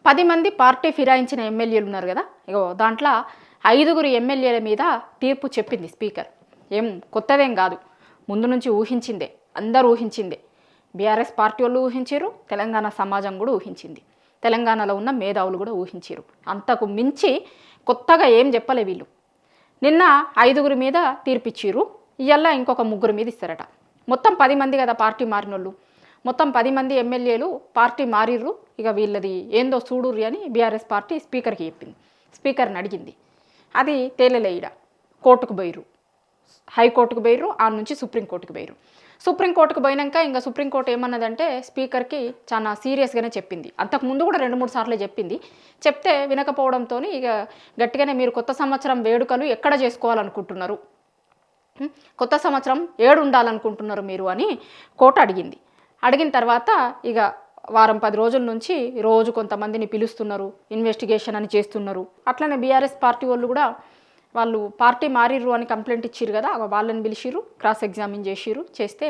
10 మంది పార్టీ ఫిరాయించిన ఎమ్మెల్యేలు ఉన్నారు కదా. ఇగో దాంట్లో 5గురు ఎమ్మెల్యేల మీద తీర్పు చెప్పింది స్పీకర్. ఏం కొత్తదేం కాదు, ముందు నుంచి ఊహించిందే, అందరూ ఊహించిందే. బీఆర్ఎస్ పార్టీ వాళ్ళు ఊహించారు, తెలంగాణ సమాజం కూడా ఊహించింది, తెలంగాణలో ఉన్న మేధావులు కూడా ఊహించారు. అంతకు మించి కొత్తగా ఏం చెప్పలే వీళ్ళు. నిన్న 5గురి మీద తీర్పిచ్చిర్రు, ఇవాళ ఇంకొక 3 మీద ఇస్తారట. మొత్తం 10 మంది కదా పార్టీ మారినోళ్ళు. మొత్తం 10 మంది ఎమ్మెల్యేలు పార్టీ మారిర్రు. ఇక వీళ్ళది ఏందో చూడుర్రి అని బీఆర్ఎస్ పార్టీ స్పీకర్కి చెప్పింది. స్పీకర్ని అడిగింది, అది తేలలే. ఈడ కోర్టుకు పోయిర్రు, హైకోర్టుకు పోయిర్రు, ఆ నుంచి సుప్రీంకోర్టుకు పోయిర్రు. సుప్రీంకోర్టుకు పోయినాక ఇంకా సుప్రీంకోర్టు ఏమన్నదంటే స్పీకర్కి చాలా సీరియస్గానే చెప్పింది. అంతకుముందు కూడా 2-3 సార్లు చెప్పింది. చెప్తే వినకపోవడంతో ఇక గట్టిగానే మీరు కొత్త సంవత్సరం వేడుకలు ఎక్కడ చేసుకోవాలనుకుంటున్నారు, కొత్త సంవత్సరం ఏడు ఉండాలనుకుంటున్నారు మీరు అని కోర్టు అడిగింది. అడిగిన తర్వాత ఇక వారం 10 రోజుల నుంచి రోజు కొంతమందిని పిలుస్తున్నారు, ఇన్వెస్టిగేషన్ అని చేస్తున్నారు. అట్లనే బీఆర్ఎస్ పార్టీ వాళ్ళు కూడా వాళ్ళు పార్టీ మారిర్రు అని కంప్లైంట్ ఇచ్చిర్రు కదా, వాళ్ళని పిలిచిర్రు, క్రాస్ ఎగ్జామిన్ చేస్తే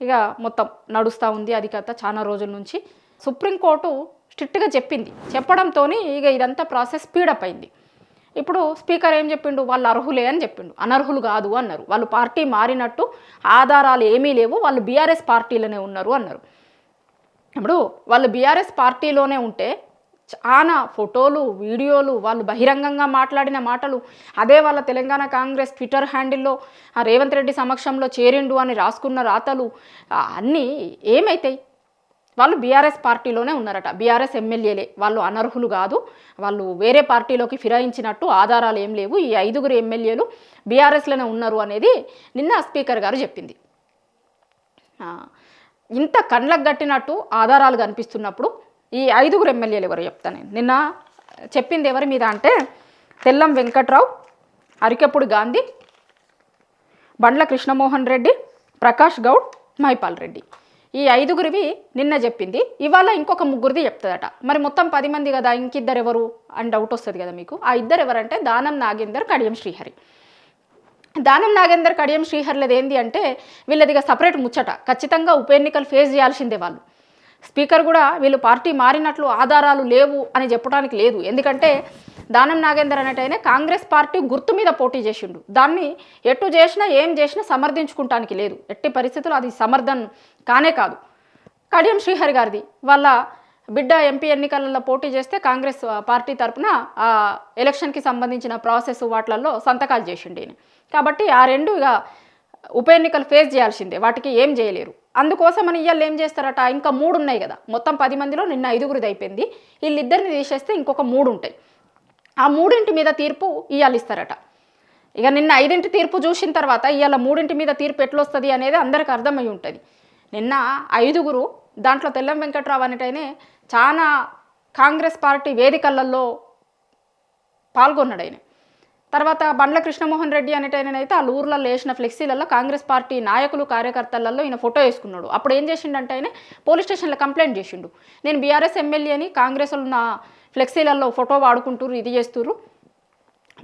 ఇక మొత్తం నడుస్తూ ఉంది అది కథ చాలా రోజుల నుంచి. సుప్రీంకోర్టు స్ట్రిక్ట్గా చెప్పింది. చెప్పడంతో ఇక ఇదంతా ప్రాసెస్ స్పీడప్ అయింది. ఇప్పుడు స్పీకర్ ఏం చెప్పిండు, వాళ్ళు అర్హులే అని చెప్పిండు, అనర్హులు కాదు అన్నారు. వాళ్ళు పార్టీ మారినట్టు ఆధారాలు ఏమీ లేవు, వాళ్ళు బీఆర్ఎస్ పార్టీలోనే ఉన్నారు అన్నారు. ఇప్పుడు వాళ్ళు బీఆర్ఎస్ పార్టీలోనే ఉంటే చాలా ఫోటోలు, వీడియోలు, వాళ్ళు బహిరంగంగా మాట్లాడిన మాటలు, అదే వాళ్ళ తెలంగాణ కాంగ్రెస్ ట్విట్టర్ హ్యాండిల్లో రేవంత్ రెడ్డి సమక్షంలో చేరిండు అని రాసుకున్న రాతలు అన్నీ ఏమవుతాయి? వాళ్ళు బీఆర్ఎస్ పార్టీలోనే ఉన్నారట, బీఆర్ఎస్ ఎమ్మెల్యేలే, వాళ్ళు అనర్హులు కాదు, వాళ్ళు వేరే పార్టీలోకి ఫిరాయించినట్టు ఆధారాలు ఏం లేవు, ఈ 5గురు ఎమ్మెల్యేలు బీఆర్ఎస్లోనే ఉన్నారు అనేది నిన్న స్పీకర్ గారు చెప్పింది. ఇంత కండ్లకు గట్టినట్టు ఆధారాలు కనిపిస్తున్నప్పుడు ఈ 5గురు ఎమ్మెల్యేలు ఎవరు చెప్తాను నేను. నిన్న చెప్పింది ఎవరి మీద అంటే తెల్లం వెంకట్రావు, అరికెప్పుడు గాంధీ, బండ్ల కృష్ణమోహన్ రెడ్డి, ప్రకాష్ గౌడ్, మైపాల్ రెడ్డి. ఈ 5గురివి నిన్న చెప్పింది. ఇవాళ ఇంకొక 3గురిది చెప్తుందట. మరి మొత్తం 10 మంది కదా, ఇంకిద్దరు ఎవరు అని డౌట్ వస్తుంది కదా మీకు. ఆ ఇద్దరు ఎవరంటే దానం నాగేందర్, కడియం శ్రీహరి. దానం నాగేందర్, కడియం శ్రీహరిలది ఏంది అంటే వీళ్ళదిగా సపరేట్ ముచ్చట. ఖచ్చితంగా ఉప ఎన్నికలు ఫేస్ చేయాల్సిందే వాళ్ళు. స్పీకర్ కూడా వీళ్ళు పార్టీ మారినట్లు ఆధారాలు లేవు అని చెప్పడానికి లేదు. ఎందుకంటే దానం నాగేందర్ అనేటైనా కాంగ్రెస్ పార్టీ గుర్తు మీద పోటీ చేసిండు. దాన్ని ఎటు చేసినా ఏం చేసినా సమర్థించుకుంటానికి లేదు, ఎట్టి పరిస్థితులు అది సమర్థన్ కానే కాదు. కడియం శ్రీహరి గారిది వాళ్ళ బిడ్డ ఎంపీ ఎన్నికలలో పోటీ చేస్తే కాంగ్రెస్ పార్టీ తరఫున ఆ ఎలక్షన్కి సంబంధించిన ప్రాసెస్ వాటిలలో సంతకాలు చేసిండు. కాబట్టి ఆ రెండు ఇక ఉప ఎన్నికలు ఫేస్ చేయాల్సిందే, వాటికి ఏం చేయలేరు. అందుకోసమని ఇవాళ ఏం చేస్తారట, ఇంకా 3 ఉన్నాయి కదా. మొత్తం 10 మందిలో నిన్న 5గురిది అయిపోయింది. వీళ్ళిద్దరిని తీసేస్తే ఇంకొక 3 ఉంటాయి. ఆ 3 మీద తీర్పు ఇవాళ ఇస్తారట. ఇక నిన్న 5 తీర్పు చూసిన తర్వాత ఇవాళ 3 మీద తీర్పు ఎట్లొస్తుంది అనేది అందరికి అర్థమై ఉంటుంది. నిన్న 5గురు దాంట్లో తెల్లం వెంకట్రావు అనేటైనే చాలా కాంగ్రెస్ పార్టీ వేదికలలో పాల్గొన్నాడు. ఆయన తర్వాత బండ్ల కృష్ణమోహన్ రెడ్డి అనేటైనైతే ఆ ఊర్లలో వేసిన ఫ్లెక్సీలలో కాంగ్రెస్ పార్టీ నాయకులు కార్యకర్తలలో ఈయన ఫోటో వేసుకున్నాడు. అప్పుడు ఏం చేసిండంటే ఆయన పోలీస్ స్టేషన్లో కంప్లైంట్ చేసిండు, నేను బీఆర్ఎస్ ఎమ్మెల్యేని, కాంగ్రెస్ వాళ్ళు నా ఫ్లెక్సీలలో ఫోటో వాడుకుంటుర్రు, ఇది చేస్తుర్రు,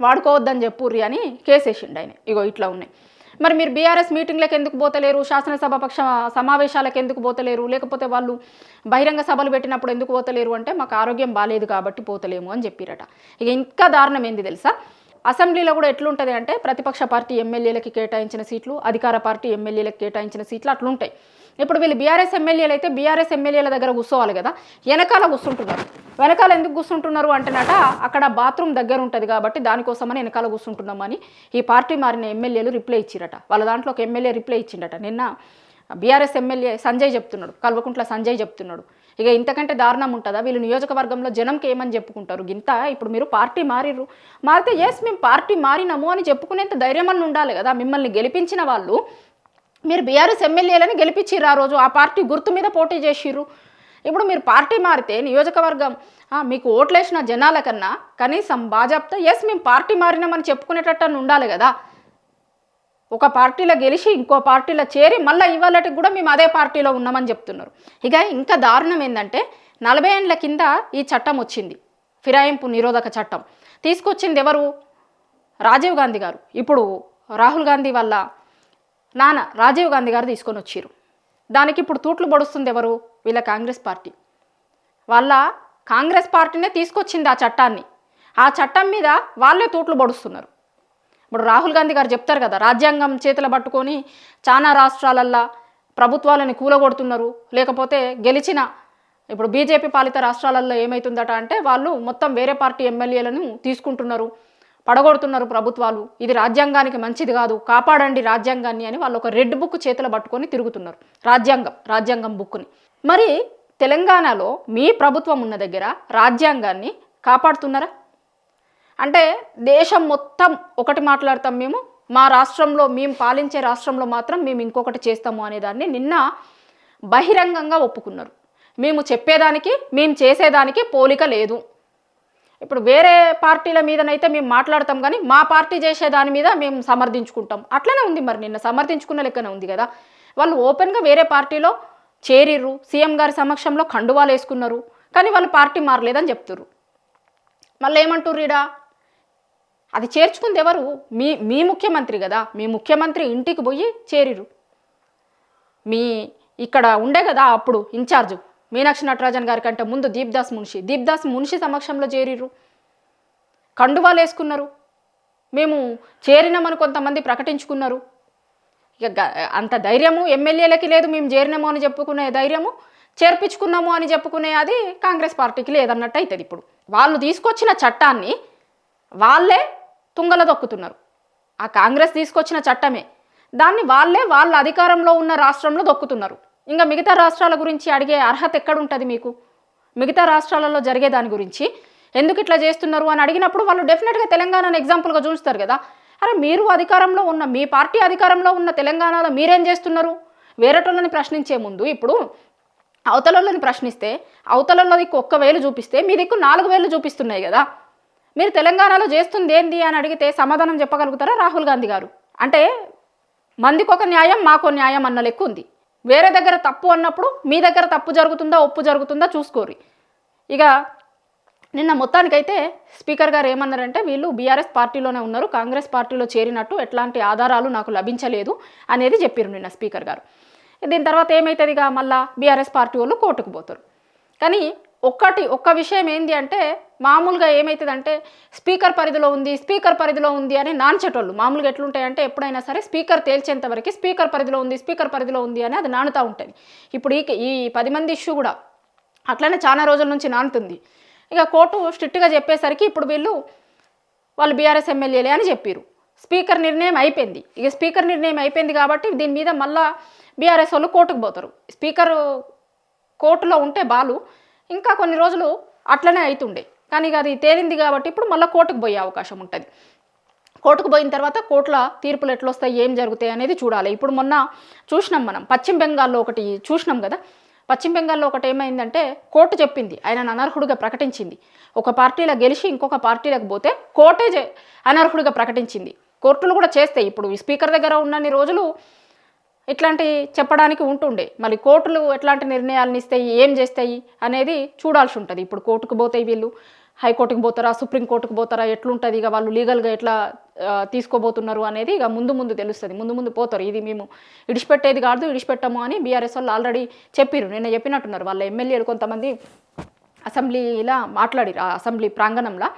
వాడుకోవద్దని చెప్పుర్రి అని కేసు వేసిండు ఆయన. ఇగో ఇట్లా ఉన్నాయి. మరి మీరు బీఆర్ఎస్ మీటింగ్లకు ఎందుకు పోతలేరు, శాసనసభ పక్ష సమావేశాలకు ఎందుకు పోతలేరు, లేకపోతే వాళ్ళు బహిరంగ సభలు పెట్టినప్పుడు ఎందుకు పోతలేరు అంటే మాకు ఆరోగ్యం బాగాలేదు కాబట్టి పోతలేము అని చెప్పిరట. ఇక ఇంకా దారుణం ఏంది తెలుసా, అసెంబ్లీలో కూడా ఎట్లుంటుంది అంటే ప్రతిపక్ష పార్టీ ఎమ్మెల్యేలకి కేటాయించిన సీట్లు, అధికార పార్టీ ఎమ్మెల్యేలకు కేటాయించిన సీట్లు అట్లుంటాయి. ఇప్పుడు వీళ్ళు బీఆర్ఎస్ ఎమ్మెల్యేలు అయితే బీఆర్ఎస్ ఎమ్మెల్యేల దగ్గర కూర్చోవాలి కదా, వెనకాల కూర్చుంటున్నారు. వెనకాల ఎందుకు కూర్చుంటున్నారు అంటేనట అక్కడ బాత్రూమ్ దగ్గర ఉంటుంది కాబట్టి దానికోసమని వెనకాల కూర్చుంటున్నామని ఈ పార్టీ మారిన ఎమ్మెల్యేలు రిప్లై ఇచ్చిరట. వాళ్ళ దాంట్లో ఒక ఎమ్మెల్యే రిప్లై ఇచ్చిండట. నిన్న బీఆర్ఎస్ ఎమ్మెల్యే సంజయ్ చెప్తున్నాడు, కల్వకుంట్ల సంజయ్ చెప్తున్నాడు. ఇక ఇంతకంటే దారుణం ఉంటుందా, వీళ్ళు నియోజకవర్గంలో జనంకి ఏమని చెప్పుకుంటారు. ఇంత ఇప్పుడు మీరు పార్టీ మారితే ఎస్ మేము పార్టీ మారినాము అని చెప్పుకునేంత ధైర్యం అని ఉండాలి కదా. మిమ్మల్ని గెలిపించిన వాళ్ళు, మీరు బీఆర్ఎస్ ఎమ్మెల్యేలని గెలిపించిర్రు, ఆ రోజు ఆ పార్టీ గుర్తు మీద పోటీ చేసిర్రు. ఇప్పుడు మీరు పార్టీ మారితే నియోజకవర్గం మీకు ఓట్లేసిన జనాల కన్నా కనీసం బాజాప్తా ఎస్ మేము పార్టీ మారినామని చెప్పుకునేటట్టు ఉండాలి కదా. ఒక పార్టీలో గెలిచి ఇంకో పార్టీలో చేరి మళ్ళీ ఇవాళకి కూడా మేము అదే పార్టీలో ఉన్నామని చెప్తున్నారు. ఇక ఇంకా దారుణం ఏంటంటే 40 ఏళ్ల కింద ఈ చట్టం వచ్చింది, ఫిరాయింపు నిరోధక చట్టం. తీసుకొచ్చింది ఎవరు, రాజీవ్ గాంధీ గారు. ఇప్పుడు రాహుల్ గాంధీ వల్ల నాన్న రాజీవ్ గాంధీ గారు తీసుకొని వచ్చారు. దానికి ఇప్పుడు తూట్లు పొడుస్తుంది ఎవరు, వీళ్ళ కాంగ్రెస్ పార్టీ. వాళ్ళ కాంగ్రెస్ పార్టీనే తీసుకొచ్చింది ఆ చట్టాన్ని. ఆ చట్టం మీద వాళ్ళే తూట్లు పొడుస్తున్నారు. ఇప్పుడు రాహుల్ గాంధీ గారు చెప్తారు కదా, రాజ్యాంగం చేతులు పట్టుకొని చాలా రాష్ట్రాలల్లో ప్రభుత్వాలని కూలగొడుతున్నారు, లేకపోతే గెలిచిన ఇప్పుడు బీజేపీ పాలిత రాష్ట్రాలలో ఏమవుతుందట అంటే వాళ్ళు మొత్తం వేరే పార్టీ ఎమ్మెల్యేలను తీసుకుంటున్నారు, పడగొడుతున్నారు ప్రభుత్వాలు, ఇది రాజ్యాంగానికి మంచిది కాదు, కాపాడండి రాజ్యాంగాన్ని అని వాళ్ళు ఒక రెడ్ బుక్ చేతులు పట్టుకొని తిరుగుతున్నారు, రాజ్యాంగం బుక్ని. మరి తెలంగాణలో మీ ప్రభుత్వం ఉన్న దగ్గర రాజ్యాంగాన్ని కాపాడుతున్నారా? అంటే దేశం మొత్తం ఒకటి మాట్లాడతాం మేము, మా రాష్ట్రంలో మేము పాలించే రాష్ట్రంలో మాత్రం మేము ఇంకొకటి చేస్తాము అనేదాన్ని నిన్న బహిరంగంగా ఒప్పుకున్నారు. మేము చెప్పేదానికి మేము చేసేదానికి పోలిక లేదు. ఇప్పుడు వేరే పార్టీల మీదనైతే మేము మాట్లాడతాం కానీ మా పార్టీ చేసేదాని మీద మేము సమర్థించుకుంటాం, అట్లనే ఉంది. మరి నిన్న సమర్థించుకున్న లెక్కనే ఉంది కదా. వాళ్ళు ఓపెన్గా వేరే పార్టీలో చేరిర్రు, సీఎం గారి సమక్షంలో కండువాలు వేసుకున్నారు, కానీ వాళ్ళు పార్టీ మారలేదని చెప్తున్నారు. మళ్ళీ ఏమంటుర్రు ఈడ, అది చేర్చుకుంది ఎవరు? మీ ముఖ్యమంత్రి కదా. మీ ముఖ్యమంత్రి ఇంటికి పోయి చేరిరు. మీ ఇక్కడ ఉండే కదా అప్పుడు ఇన్ఛార్జు మీనాక్షి నటరాజన్ గారి కంటే ముందు దీప్దాస్ మున్షి సమక్షంలో చేరిరు, కండువాలు వేసుకున్నారు. మేము చేరినామని కొంతమంది ప్రకటించుకున్నారు. ఇక అంత ధైర్యము ఎమ్మెల్యేలకి లేదు, మేము చేరినాము అని చెప్పుకునే ధైర్యము, చేర్పించుకున్నాము అని చెప్పుకునే అది కాంగ్రెస్ పార్టీకి లేదన్నట్టు అవుతుంది. ఇప్పుడు వాళ్ళు తీసుకొచ్చిన చట్టాన్ని వాళ్ళే తుంగల దొక్కుతున్నారు. ఆ కాంగ్రెస్ తీసుకొచ్చిన చట్టమే, దాన్ని వాళ్ళ అధికారంలో ఉన్న రాష్ట్రంలో దొక్కుతున్నారు. ఇంకా మిగతా రాష్ట్రాల గురించి అడిగే అర్హత ఎక్కడుంటుంది మీకు? మిగతా రాష్ట్రాలలో జరిగే దాని గురించి ఎందుకు ఇట్లా చేస్తున్నారు అని అడిగినప్పుడు వాళ్ళు డెఫినెట్గా తెలంగాణను ఎగ్జాంపుల్గా చూస్తారు కదా. అరే మీరు అధికారంలో ఉన్న, మీ పార్టీ అధికారంలో ఉన్న తెలంగాణలో మీరేం చేస్తున్నారు? వేరేటోళ్ళని ప్రశ్నించే ముందు ఇప్పుడు అవతలలోని ప్రశ్నిస్తే అవతలలో దిక్కు 1,000 చూపిస్తే మీ దిక్కు 4,000 చూపిస్తున్నాయి కదా. మీరు తెలంగాణలో చేస్తుంది ఏంది అని అడిగితే సమాధానం చెప్పగలుగుతారా రాహుల్ గాంధీ గారు? అంటే మందికి ఒక న్యాయం మాకో న్యాయం అన్న లెక్క ఉంది. వేరే దగ్గర తప్పు అన్నప్పుడు మీ దగ్గర తప్పు జరుగుతుందా ఒప్పు జరుగుతుందా చూసుకోరు. ఇక నిన్న మొత్తానికైతే స్పీకర్ గారు ఏమన్నారంటే వీళ్ళు బీఆర్ఎస్ పార్టీలోనే ఉన్నారు, కాంగ్రెస్ పార్టీలో చేరినట్టు ఎట్లాంటి ఆధారాలు నాకు లభించలేదు అనేది చెప్పారు నిన్న స్పీకర్ గారు. దీని తర్వాత ఏమవుతుంది, ఇక మళ్ళీ బీఆర్ఎస్ పార్టీ వాళ్ళు కోర్టుకు పోతారు. కానీ ఒక్క విషయం ఏంది అంటే మామూలుగా ఏమవుతుందంటే స్పీకర్ పరిధిలో ఉంది అని నాన్చేటోళ్ళు మామూలుగా ఎట్లుంటాయంటే ఎప్పుడైనా సరే స్పీకర్ తేల్చేంత వరకు స్పీకర్ పరిధిలో ఉంది అని అది నానుతూ ఉంటుంది. ఇప్పుడు ఈ 10 మంది ఇష్యూ కూడా అట్లనే చాలా రోజుల నుంచి నానుతుంది. ఇక కోర్టు స్ట్రిక్ట్గా చెప్పేసరికి ఇప్పుడు వాళ్ళు బీఆర్ఎస్ ఎమ్మెల్యేలే అని చెప్పారు. స్పీకర్ నిర్ణయం అయిపోయింది. ఇక స్పీకర్ నిర్ణయం అయిపోయింది కాబట్టి దీని మీద మళ్ళీ బీఆర్ఎస్ వాళ్ళు కోర్టుకు పోతారు. స్పీకర్ కోర్టులో ఉంటే ఇంకా కొన్ని రోజులు అట్లనే అవుతుండే, కానీ అది తేలింది కాబట్టి ఇప్పుడు మళ్ళీ కోర్టుకు పోయే అవకాశం ఉంటుంది. కోర్టుకు పోయిన తర్వాత కోర్టుల తీర్పులు ఎట్లొస్తాయి, ఏం జరుగుతాయి అనేది చూడాలి. ఇప్పుడు మొన్న చూసినాం మనం పశ్చిమ బెంగాల్లో ఒకటి చూసినాం కదా. పశ్చిమ బెంగాల్లో ఒకటి ఏమైందంటే కోర్టు చెప్పింది, ఆయన అనర్హుడిగా ప్రకటించింది. ఒక పార్టీలో గెలిచి ఇంకొక పార్టీలకు పోతే కోర్టే అనర్హుడిగా ప్రకటించింది. కోర్టులు కూడా చేస్తాయి. ఇప్పుడు స్పీకర్ దగ్గర ఉన్నన్ని రోజులు ఇట్లాంటి చెప్పడానికి ఉంటుండే, మళ్ళీ కోర్టులు ఎట్లాంటి నిర్ణయాలను ఇస్తాయి, ఏం చేస్తాయి అనేది చూడాల్సి ఉంటుంది. ఇప్పుడు కోర్టుకు పోతాయి వీళ్ళు, హైకోర్టుకు పోతారా, సుప్రీంకోర్టుకు పోతారా, ఎట్లుంటుంది, ఇక వాళ్ళు లీగల్గా ఎట్లా తీసుకోబోతున్నారు అనేది ఇక ముందు తెలుస్తుంది. ముందు పోతారు. ఇది మేము ఇడిచిపెట్టేది కాదు, ఇడిచిపెట్టము అని బీఆర్ఎస్ వాళ్ళు ఆల్రెడీ చెప్పారు. నిన్న చెప్పినట్టున్నారు. వాళ్ళ ఎమ్మెల్యేలు కొంతమంది అసెంబ్లీలా మాట్లాడిరు, ఆ అసెంబ్లీ ప్రాంగణంలో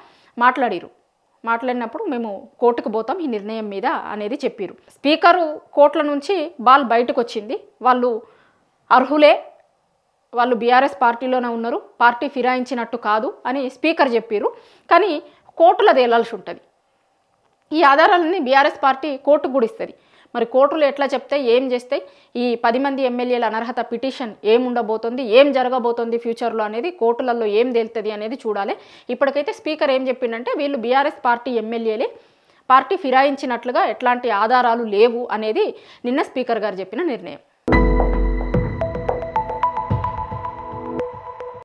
మాట్లాడినప్పుడు మేము కోర్టుకు పోతాం ఈ నిర్ణయం మీద అనేది చెప్పారు. స్పీకరు కోర్టుల నుంచి బయటకు వచ్చింది, వాళ్ళు అర్హులే, వాళ్ళు బీఆర్ఎస్ పార్టీలోనే ఉన్నారు, పార్టీ ఫిరాయించినట్టు కాదు అని స్పీకర్ చెప్పారు. కానీ కోర్టులో తేలాల్సి ఉంటుంది. ఈ ఆధారాలన్నీ బీఆర్ఎస్ పార్టీ కోర్టుకు కూడా ఇస్తుంది. మరి కోర్టులు ఎట్లా చెప్తాయి, ఏం చేస్తాయి, ఈ 10 మంది ఎమ్మెల్యేల అనర్హత పిటిషన్ ఏముండబోతుంది, ఏం జరగబోతుంది ఫ్యూచర్లో అనేది కోర్టులలో ఏం తేలుతుంది అనేది చూడాలి. ఇప్పటికైతే స్పీకర్ ఏం చెప్పిండంటే వీళ్ళు బీఆర్ఎస్ పార్టీ ఎమ్మెల్యేలే, పార్టీ ఫిరాయించినట్లుగా ఎట్లాంటి ఆధారాలు లేవు అనేది నిన్న స్పీకర్ గారు చెప్పిన నిర్ణయం.